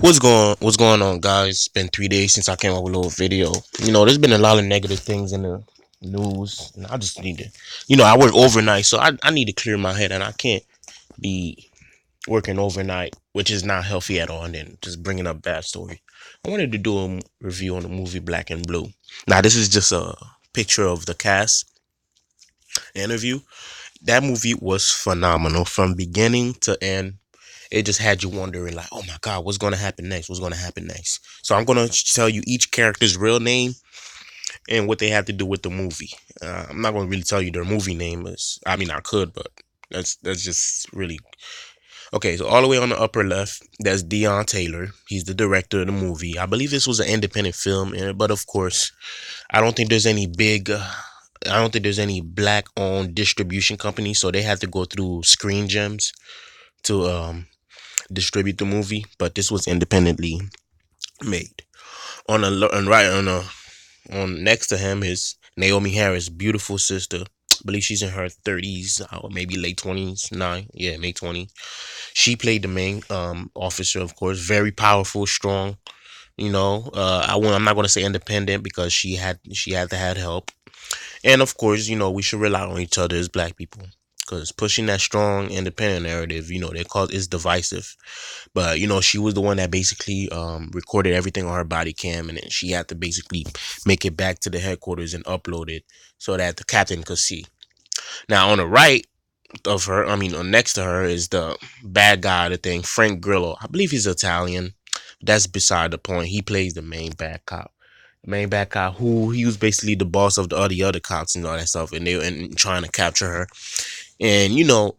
What's going on, guys? It's been 3 days since I came up with a little video. There's been a lot of negative things in the news, and I just need to, I work overnight, so I need to clear my head, and I can't be working overnight, which is not healthy at all, and then just bringing up bad story. I wanted to do a review on the movie Black and Blue. Now, this is just a picture of the cast interview. That movie was phenomenal from beginning to end. It just had you wondering, like, oh my God, what's going to happen next? What's going to happen next? So I'm going to tell you each character's real name and what they have to do with the movie. I'm not going to really tell you their movie name is. I mean, I could, but that's just really okay. So all the way on the upper left, that's Dion Taylor. He's the director of the movie. I believe this was an independent film, but of course, I don't think there's any big. I don't think there's any black-owned distribution company, so they had to go through Screen Gems to distribute the movie. But this was independently made. On next to him is Naomi Harris, beautiful sister. I believe she's in her 30s or maybe late 20s. Yeah, May 20. She played the main officer, of course. Very powerful, strong. I'm not gonna say independent because she had to have help. And of course, we should rely on each other as black people. Because pushing that strong, independent narrative, they call it is divisive. But she was the one that basically recorded everything on her body cam, and then she had to basically make it back to the headquarters and upload it so that the captain could see. Now on the right of her, I mean, next to her is the bad guy of the thing, Frank Grillo. I believe he's Italian. That's beside the point. He plays the main bad cop. The main bad cop who he was basically the boss of the other cops and all that stuff, and they were trying to capture her. And the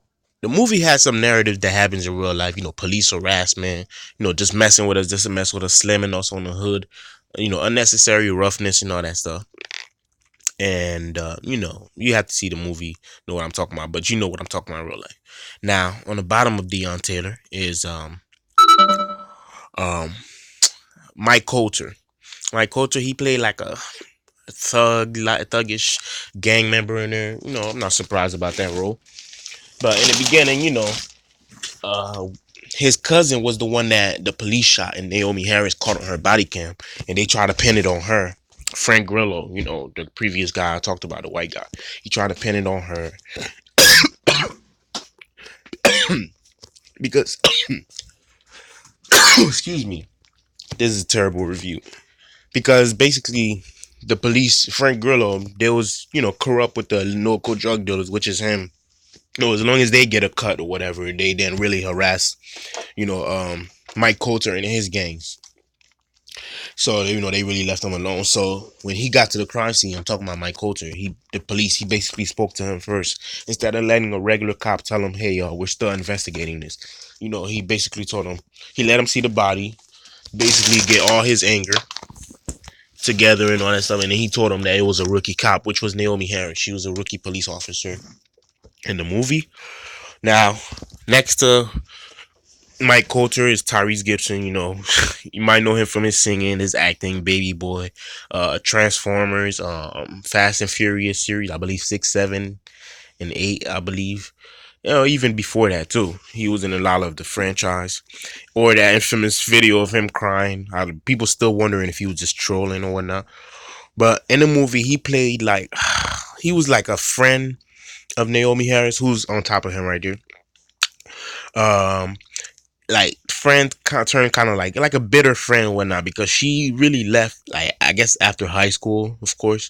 movie has some narrative that happens in real life. Police harassment. Just messing with us, just to mess with us, slamming us on the hood. Unnecessary roughness and all that stuff. And you have to see the movie, know what I'm talking about. But you know what I'm talking about in real life. Now, on the bottom of Dion Taylor is um Mike Coulter. Mike Coulter, he played like a thuggish gang member in there. I'm not surprised about that role. But in the beginning, uh, his cousin was the one that the police shot, and Naomi Harris caught on her body cam, and they tried to pin it on her. Frank Grillo, the previous guy I talked about, the white guy, he tried to pin it on her because, excuse me, this is a terrible review because basically the police, Frank Grillo, they was corrupt with the local drug dealers, which is him. As long as they get a cut or whatever, they then really harass, Mike Coulter and his gangs. So they really left him alone. So when he got to the crime scene, I'm talking about Mike Coulter. The police, he basically spoke to him first instead of letting a regular cop tell him, "Hey, we're still investigating this." He basically told him, he let him see the body, basically get all his anger together and all that stuff, and then he told him that it was a rookie cop, which was Naomi Harris. She was a rookie police officer in the movie. Now, next to Mike Coulter is Tyrese Gibson. You might know him from his singing, his acting, Baby Boy, Transformers, Fast and Furious series. I believe 6, 7, and 8. I believe. Even before that too, he was in a lot of the franchise, or that infamous video of him crying. People still wondering if he was just trolling or whatnot. But in the movie, he played like he was like a friend of Naomi Harris, who's on top of him right there. Um, like friend turned kind of like a bitter friend and whatnot because she really left, like, I guess after high school, of course,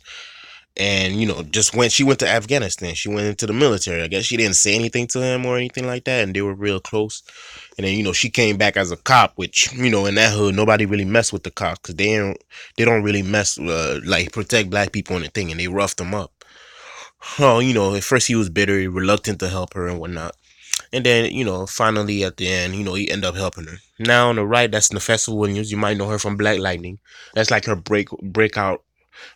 and just she went to Afghanistan. She went into the military. I guess she didn't say anything to him or anything like that, and they were real close. And then she came back as a cop, which in that hood nobody really messed with the cops because they don't really mess like protect black people and the thing, and they roughed them up. Oh, at first he was bitter, reluctant to help her and whatnot. And then, finally at the end, he ended up helping her. Now on the right, that's Nefessa Williams. You might know her from Black Lightning. That's like her breakout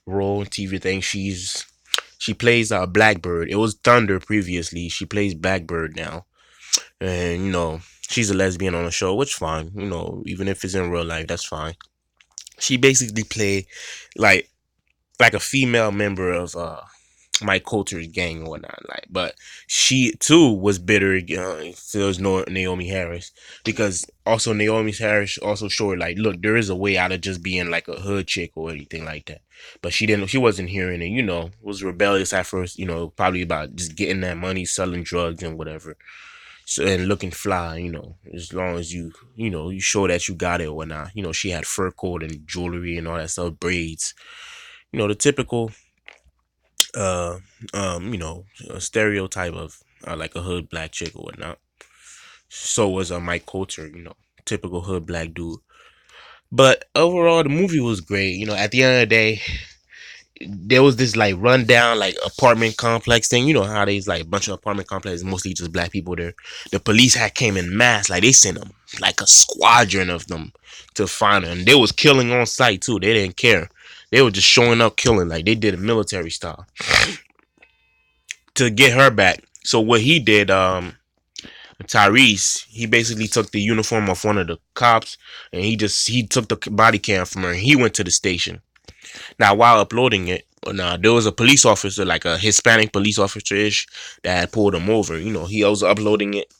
role in TV thing. She plays Blackbird. It was Thunder previously. She plays Blackbird now. And, she's a lesbian on the show, which fine. Even if it's in real life, that's fine. She basically played like like a female member of Mike Coulter's gang and whatnot. But she too was bitter. There was no Naomi Harris because Also, Naomi Harris also showed like, look, there is a way out of just being like a hood chick or anything like that. But she didn't. She wasn't hearing it. Was rebellious at first. Probably about just getting that money, selling drugs and whatever. So and looking fly. As long as you show that you got it or whatnot. She had fur coat and jewelry and all that stuff, braids. The typical, uh, a stereotype of like a hood black chick or whatnot. So was Mike Coulter. Typical hood black dude. But overall, the movie was great. At the end of the day, there was this like rundown like apartment complex thing. You know how there's like a bunch of apartment complexes, mostly just black people there. The police had came in mass, like they sent them like a squadron of them to find her, and they was killing on sight too. They didn't care. They were just showing up killing like they did a military style to get her back. So what he did, Tyrese, he basically took the uniform off one of the cops, and he took the body cam from her. And he went to the station. Now, while uploading it, there was a police officer, like a Hispanic police officer ish, that had pulled him over. He was uploading it.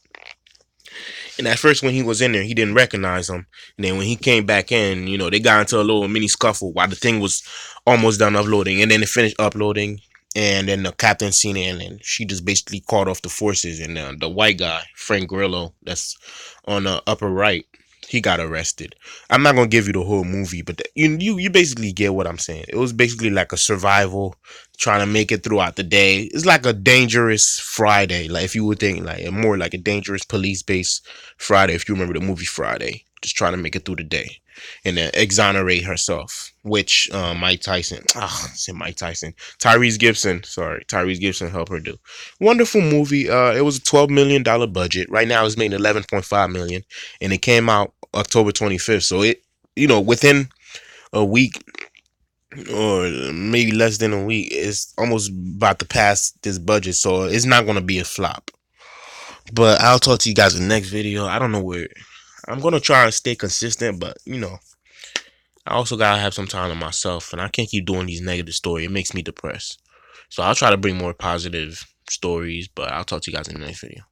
And at first, when he was in there, he didn't recognize him. And then when he came back in, they got into a little mini scuffle while the thing was almost done uploading. And then it finished uploading. And then the captain seen it, and then she just basically called off the forces. And the white guy, Frank Grillo, that's on the upper right, he got arrested. I'm not gonna give you the whole movie, but you basically get what I'm saying. It was basically like a survival, trying to make it throughout the day. It's like a dangerous Friday, like if you would think like more like a dangerous police based Friday. If you remember the movie Friday, just trying to make it through the day and then exonerate herself, which Mike Tyson, say Mike Tyson, Tyrese Gibson helped her do. Wonderful movie. It was a $12 million budget. Right now it's making 11.5 million, and it came out October 25th. So it, within a week or maybe less than a week, it's almost about to pass this budget. So it's not gonna be a flop. But I'll talk to you guys in the next video. I don't know where. I'm gonna try and stay consistent, but I also gotta have some time to myself, and I can't keep doing these negative stories. It makes me depressed. So I'll try to bring more positive stories, but I'll talk to you guys in the next video.